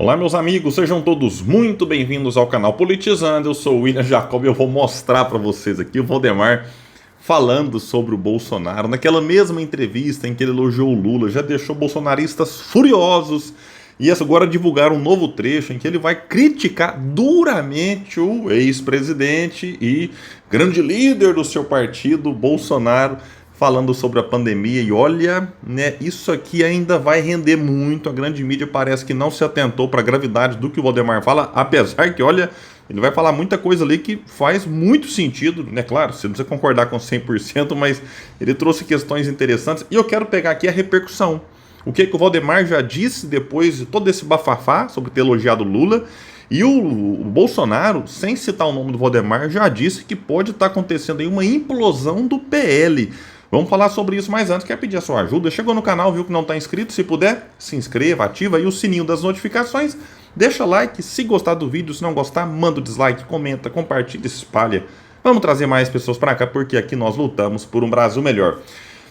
Olá, meus amigos, sejam todos muito bem-vindos ao canal Politizando. Eu sou o William Jacob e eu vou mostrar para vocês aqui o Valdemar falando sobre o Bolsonaro. Naquela mesma entrevista em que ele elogiou o Lula, já deixou bolsonaristas furiosos. E agora divulgaram um novo trecho em que ele vai criticar duramente o ex-presidente e grande líder do seu partido, Bolsonaro, falando sobre a pandemia. E olha, né, isso aqui ainda vai render muito. A grande mídia parece que não se atentou para a gravidade do que o Valdemar fala, apesar que, olha, ele vai falar muita coisa ali que faz muito sentido, né? Claro, você não precisa concordar com 100%, mas ele trouxe questões interessantes. E eu quero pegar aqui a repercussão. O que o Valdemar já disse depois de todo esse bafafá sobre ter elogiado Lula. E o Bolsonaro, sem citar o nome do Valdemar, já disse que pode estar acontecendo aí uma implosão do PL. Vamos falar sobre isso, mas antes quero pedir a sua ajuda. Chegou no canal, viu que não está inscrito? Se puder, se inscreva, ativa aí o sininho das notificações, deixa like, se gostar do vídeo, se não gostar, manda o dislike, comenta, compartilha, espalha. Vamos trazer mais pessoas para cá, porque aqui nós lutamos por um Brasil melhor.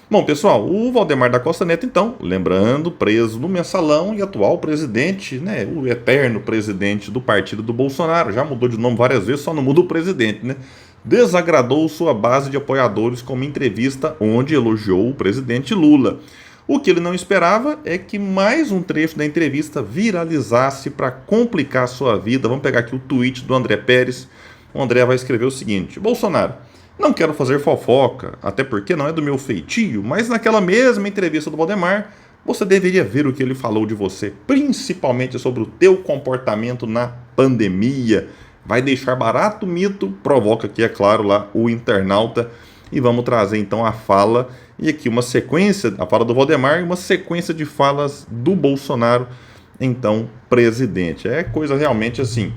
Bom, pessoal, o Valdemar da Costa Neto, então, lembrando, preso no mensalão e atual presidente, né, o eterno presidente do partido do Bolsonaro, já mudou de nome várias vezes, só não muda o presidente, né? Desagradou sua base de apoiadores com uma entrevista onde elogiou o presidente Lula. O que ele não esperava é que mais um trecho da entrevista viralizasse para complicar sua vida. Vamos pegar aqui o tweet do André Pérez. O André vai escrever o seguinte: Bolsonaro, não quero fazer fofoca, até porque não é do meu feitio, mas naquela mesma entrevista do Valdemar, você deveria ver o que ele falou de você, principalmente sobre o teu comportamento na pandemia. Vai deixar barato o mito, provoca aqui, é claro, lá o internauta. E vamos trazer então a fala, e aqui uma sequência, a fala do Valdemar e uma sequência de falas do Bolsonaro, então presidente. É coisa realmente assim,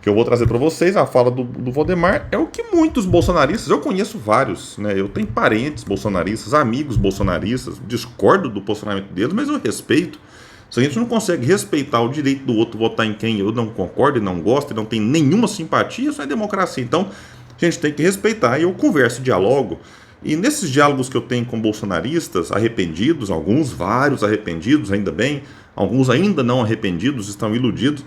que eu vou trazer para vocês. A fala do Valdemar é o que muitos bolsonaristas, eu conheço vários, né? Eu tenho parentes bolsonaristas, amigos bolsonaristas, discordo do posicionamento deles, mas eu respeito. Se a gente não consegue respeitar o direito do outro votar em quem eu não concordo e não gosto e não tenho nenhuma simpatia, isso é democracia. Então, a gente tem que respeitar. E eu converso, dialogo. E nesses diálogos que eu tenho com bolsonaristas arrependidos, alguns, vários arrependidos, ainda bem, alguns ainda não arrependidos, estão iludidos,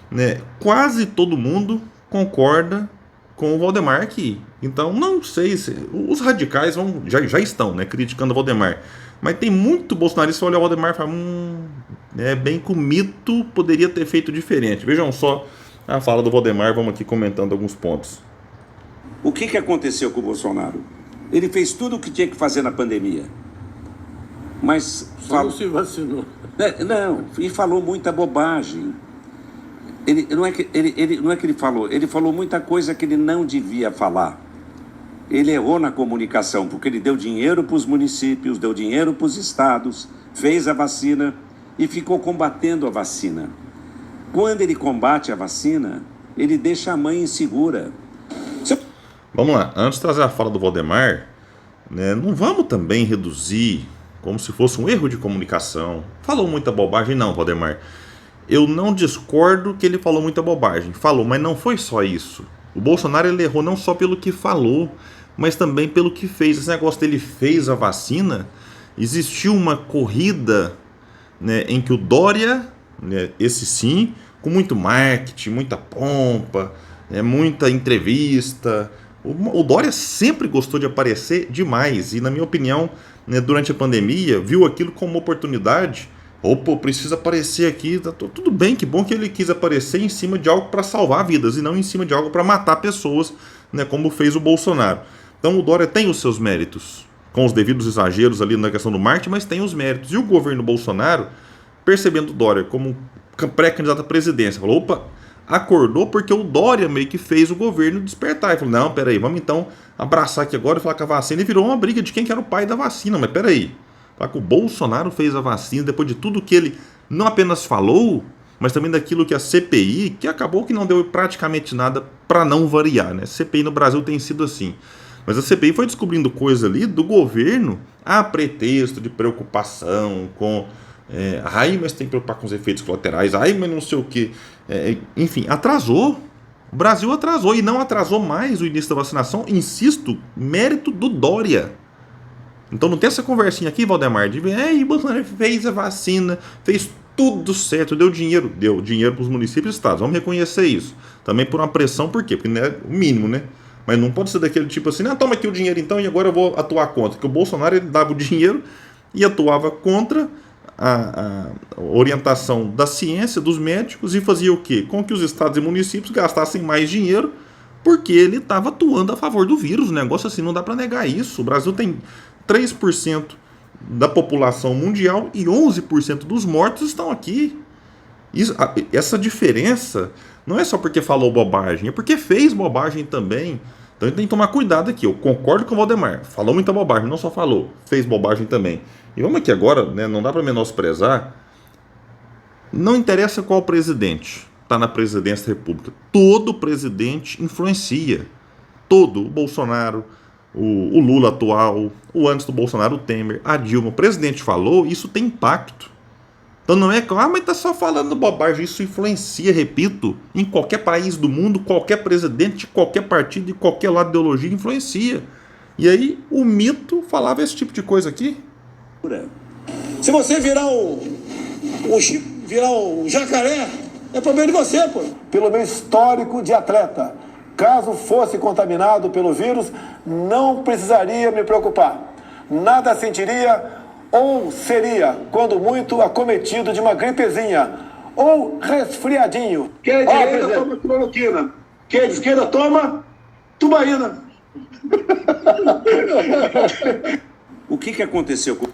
né? Quase todo mundo concorda com o Valdemar aqui. Então, não sei se... Os radicais já estão, né, criticando o Valdemar. Mas tem muito bolsonarista que olha o Valdemar e fala, é bem que o mito poderia ter feito diferente. Vejam só a fala do Valdemar, vamos aqui comentando alguns pontos. O que aconteceu com o Bolsonaro? Ele fez tudo o que tinha que fazer na pandemia. Mas... Não se vacinou. Não, e falou muita bobagem. Não é que ele falou muita coisa que ele não devia falar. Ele errou na comunicação, porque ele deu dinheiro para os municípios, deu dinheiro para os estados, fez a vacina e ficou combatendo a vacina. Quando ele combate a vacina, ele deixa a mãe insegura. Vamos lá, antes de trazer a fala do Valdemar, né, não vamos também reduzir como se fosse um erro de comunicação. Falou muita bobagem, não, Valdemar. Eu não discordo que ele falou muita bobagem. Falou, mas não foi só isso. O Bolsonaro ele errou não só pelo que falou, mas também pelo que fez. Esse negócio dele fez a vacina, existiu uma corrida, né, em que o Dória, né, esse sim, com muito marketing, muita pompa, né, muita entrevista. O Dória sempre gostou de aparecer demais e, na minha opinião, né, durante a pandemia, viu aquilo como uma oportunidade. Opa, precisa aparecer aqui, tá tudo bem, que bom que ele quis aparecer em cima de algo para salvar vidas e não em cima de algo para matar pessoas, né, como fez o Bolsonaro. Então o Dória tem os seus méritos, com os devidos exageros ali na questão do marketing, mas tem os méritos. E o governo Bolsonaro, percebendo o Dória como pré-candidato à presidência, falou, opa, acordou porque o Dória meio que fez o governo despertar. E falou, não, peraí, vamos então abraçar aqui agora e falar que a vacina, e virou uma briga de quem que era o pai da vacina, mas peraí. Que o Bolsonaro fez a vacina depois de tudo que ele não apenas falou, mas também daquilo que a CPI, que acabou que não deu praticamente nada para não variar, né? CPI no Brasil tem sido assim. Mas a CPI foi descobrindo coisa ali do governo a pretexto de preocupação com... mas tem que preocupar com os efeitos colaterais, mas não sei o que. Enfim, atrasou. O Brasil atrasou e não atrasou mais o início da vacinação. Insisto, mérito do Dória. Então não tem essa conversinha aqui, Valdemar, de Bolsonaro fez a vacina, fez tudo certo, deu dinheiro para os municípios e estados, vamos reconhecer isso. Também por uma pressão, por quê? Porque não é o mínimo, né? Mas não pode ser daquele tipo assim, toma aqui o dinheiro então e agora eu vou atuar contra. Porque o Bolsonaro, ele dava o dinheiro e atuava contra a orientação da ciência, dos médicos, e fazia o quê? Com que os estados e municípios gastassem mais dinheiro, porque ele estava atuando a favor do vírus. O negócio assim, não dá para negar isso. O Brasil tem 3% da população mundial e 11% dos mortos estão aqui. Essa diferença não é só porque falou bobagem, é porque fez bobagem também. Então a gente tem que tomar cuidado aqui. Eu concordo com o Valdemar, falou muita bobagem, não só falou, fez bobagem também. E vamos aqui agora, né, não dá para menosprezar. Não interessa qual presidente está na presidência da República, todo presidente influencia. Todo, o Bolsonaro, o Lula atual, o antes do Bolsonaro, o Temer, a Dilma, o presidente falou, isso tem impacto. Então não é que, mas tá só falando bobagem, isso influencia, repito, em qualquer país do mundo, qualquer presidente, de qualquer partido, de qualquer lado de ideologia, influencia. E aí o mito falava esse tipo de coisa aqui. Se você virar o jacaré, é problema de você, pô. Pelo meu histórico de atleta, caso fosse contaminado pelo vírus, não precisaria me preocupar. Nada sentiria ou seria, quando muito, acometido de uma gripezinha ou resfriadinho. Quem é de direita toma cloroquina, quem é de esquerda toma tubaína. O que aconteceu com...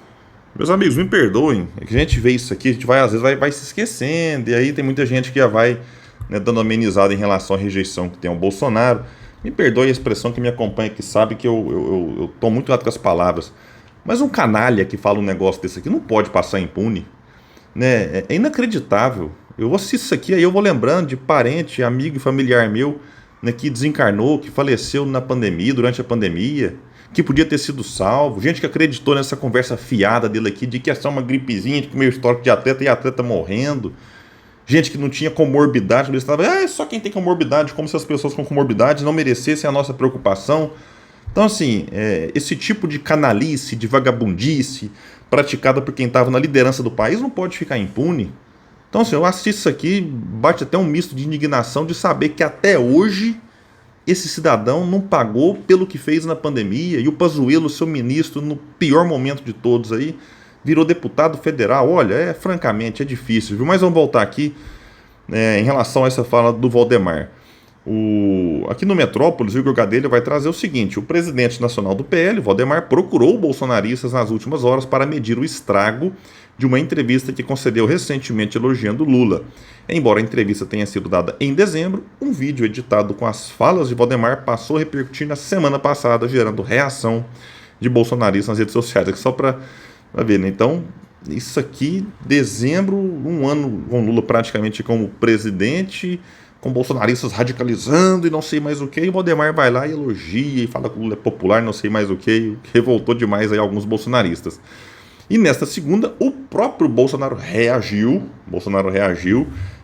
Meus amigos, me perdoem, é que a gente vê isso aqui, a gente às vezes vai se esquecendo, e aí tem muita gente que já vai, né, dando amenizada em relação à rejeição que tem ao Bolsonaro. Me perdoe a expressão, que me acompanha aqui sabe que eu tô muito cuidado com as palavras. Mas um canalha que fala um negócio desse aqui não pode passar impune, né? É inacreditável. Eu assisto isso aqui, aí eu vou lembrando de parente, amigo e familiar meu, né, que desencarnou, que faleceu na pandemia, durante a pandemia, que podia ter sido salvo. Gente que acreditou nessa conversa fiada dele aqui, de que é só uma gripezinha, de comer histórico de atleta e atleta morrendo. Gente que não tinha comorbidade, eles estavam, é só quem tem comorbidade, como se as pessoas com comorbidade não merecessem a nossa preocupação. Então, assim, esse tipo de canalice, de vagabundice, praticada por quem estava na liderança do país, não pode ficar impune. Então, assim, eu assisto isso aqui, bate até um misto de indignação de saber que até hoje esse cidadão não pagou pelo que fez na pandemia, e o Pazuello, seu ministro, no pior momento de todos aí, virou deputado federal. Olha, francamente, é difícil, viu? Mas vamos voltar aqui, em relação a essa fala do Valdemar. Aqui no Metrópolis, o Igor Gadelha vai trazer o seguinte: o presidente nacional do PL, Valdemar, procurou bolsonaristas nas últimas horas para medir o estrago de uma entrevista que concedeu recentemente elogiando Lula. Embora a entrevista tenha sido dada em dezembro, um vídeo editado com as falas de Valdemar passou a repercutir na semana passada, gerando reação de bolsonaristas nas redes sociais. Aqui só para ver, né? Então, isso aqui, dezembro, um ano com Lula praticamente como presidente, com bolsonaristas radicalizando e não sei mais o que, e o Valdemar vai lá e elogia e fala que o Lula é popular, não sei mais o que revoltou demais aí alguns bolsonaristas. E nesta segunda, o próprio Bolsonaro reagiu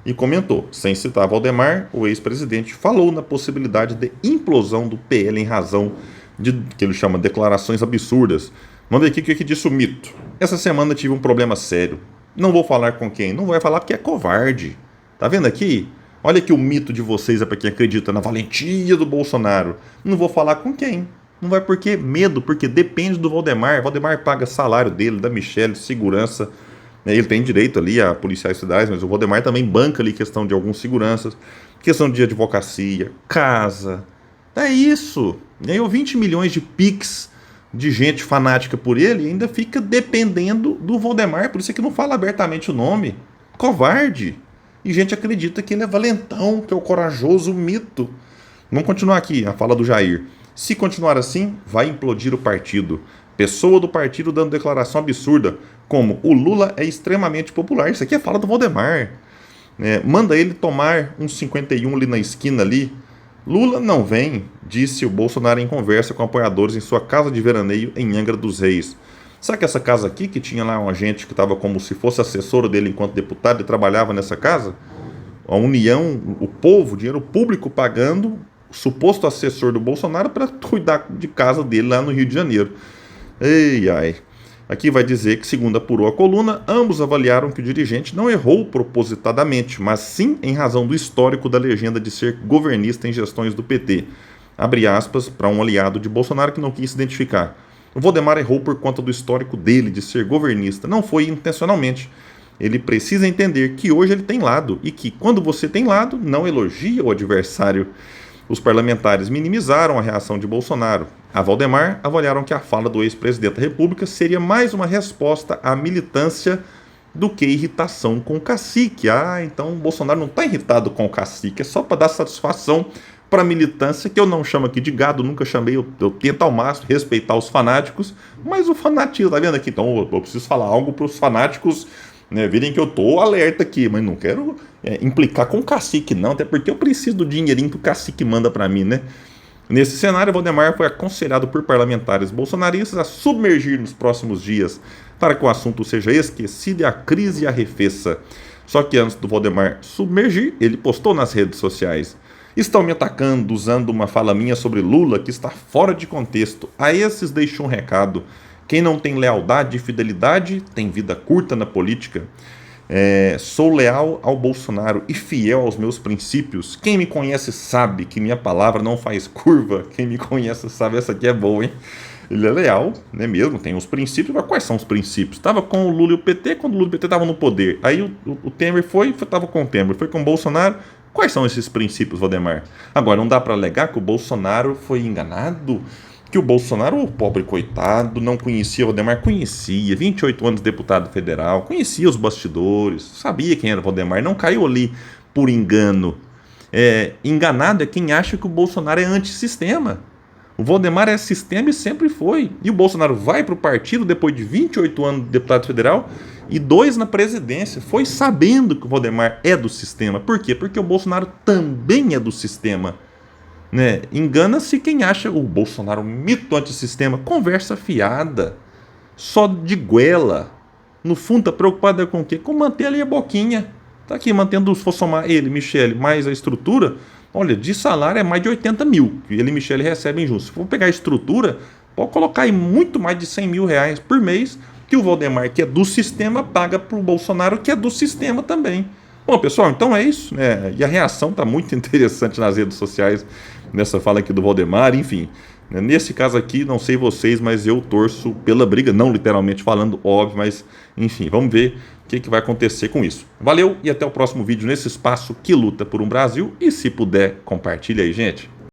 e comentou, sem citar Valdemar, o ex-presidente falou na possibilidade de implosão do PL em razão de, que ele chama, declarações absurdas. Vamos ver aqui o que disse o mito. Essa semana tive um problema sério. Não vou falar com quem? Não vai falar porque é covarde. Tá vendo aqui? Olha que o mito de vocês é para quem acredita na valentia do Bolsonaro. Não vou falar com quem. Não vai por quê? Medo, porque depende do Valdemar. Valdemar paga salário dele, da Michelle, segurança. Ele tem direito ali a policiais federais, mas o Valdemar também banca ali questão de alguns seguranças, questão de advocacia, casa. É isso. Ganhou 20 milhões de Pix de gente fanática por ele e ainda fica dependendo do Valdemar. Por isso é que não fala abertamente o nome. Covarde. E gente acredita que ele é valentão, que é o corajoso mito. Vamos continuar aqui a fala do Jair. Se continuar assim, vai implodir o partido. Pessoa do partido dando declaração absurda, como o Lula é extremamente popular. Isso aqui é fala do Valdemar. Manda ele tomar um 51 ali na esquina ali. Lula não vem, disse o Bolsonaro em conversa com apoiadores em sua casa de veraneio em Angra dos Reis. Sabe que essa casa aqui, que tinha lá uma gente que estava como se fosse assessora dele enquanto deputado e trabalhava nessa casa? A União, o povo, dinheiro público pagando o suposto assessor do Bolsonaro para cuidar de casa dele lá no Rio de Janeiro. Ei, ai. Aqui vai dizer que, segundo apurou a coluna, ambos avaliaram que o dirigente não errou propositadamente, mas sim em razão do histórico da legenda de ser governista em gestões do PT. Abre aspas para um aliado de Bolsonaro que não quis se identificar. O Valdemar errou por conta do histórico dele de ser governista, não foi intencionalmente. Ele precisa entender que hoje ele tem lado e que, quando você tem lado, não elogia o adversário. Os parlamentares minimizaram a reação de Bolsonaro. A Valdemar avaliaram que a fala do ex-presidente da República seria mais uma resposta à militância do que irritação com o cacique. Então o Bolsonaro não está irritado com o cacique, é só para dar satisfação para a militância, que eu não chamo aqui de gado, nunca chamei, eu tento ao máximo respeitar os fanáticos, mas o fanatismo, tá vendo aqui? Então eu preciso falar algo para os fanáticos, né, virem que eu tô alerta aqui, mas não quero implicar com o cacique não, até porque eu preciso do dinheirinho que o cacique manda para mim, né? Nesse cenário, Valdemar foi aconselhado por parlamentares bolsonaristas a submergir nos próximos dias para que o assunto seja esquecido e a crise arrefeça. Só que antes do Valdemar submergir, ele postou nas redes sociais: estão me atacando usando uma fala minha sobre Lula que está fora de contexto. A esses deixo um recado. Quem não tem lealdade e fidelidade tem vida curta na política. Sou leal ao Bolsonaro e fiel aos meus princípios. Quem me conhece sabe que minha palavra não faz curva. Quem me conhece sabe, essa aqui é boa, hein? Ele é leal, né mesmo, tem os princípios, mas quais são os princípios? Estava com o Lula e o PT quando o Lula e o PT estavam no poder. Aí o Temer estava com o Temer, foi com o Bolsonaro. Quais são esses princípios, Valdemar? Agora, não dá para alegar que o Bolsonaro foi enganado? Que o Bolsonaro, o pobre coitado, não conhecia o Valdemar? Conhecia, 28 anos deputado federal, conhecia os bastidores, sabia quem era o Valdemar, não caiu ali por engano. Enganado é quem acha que o Bolsonaro é antissistema. O Valdemar é sistema e sempre foi. E o Bolsonaro vai para o partido depois de 28 anos de deputado federal e 2 na presidência. Foi sabendo que o Valdemar é do sistema. Por quê? Porque o Bolsonaro também é do sistema. Né? Engana-se quem acha o Bolsonaro mito antissistema. Conversa fiada. Só de goela. No fundo, tá preocupado com o quê? Com manter ali a boquinha. Tá aqui mantendo, se for somar ele, Michele, mais a estrutura. Olha, de salário é mais de 80 mil que ele e Michele recebem juntos. Se for pegar a estrutura, pode colocar aí muito mais de 100 mil reais por mês que o Valdemar, que é do sistema, paga para o Bolsonaro, que é do sistema também. Bom, pessoal, então é isso, né? E a reação está muito interessante nas redes sociais nessa fala aqui do Valdemar, enfim. Nesse caso aqui, não sei vocês, mas eu torço pela briga, não literalmente falando, óbvio, mas enfim, vamos ver o que vai acontecer com isso. Valeu e até o próximo vídeo nesse espaço que luta por um Brasil, e se puder, compartilha aí, gente.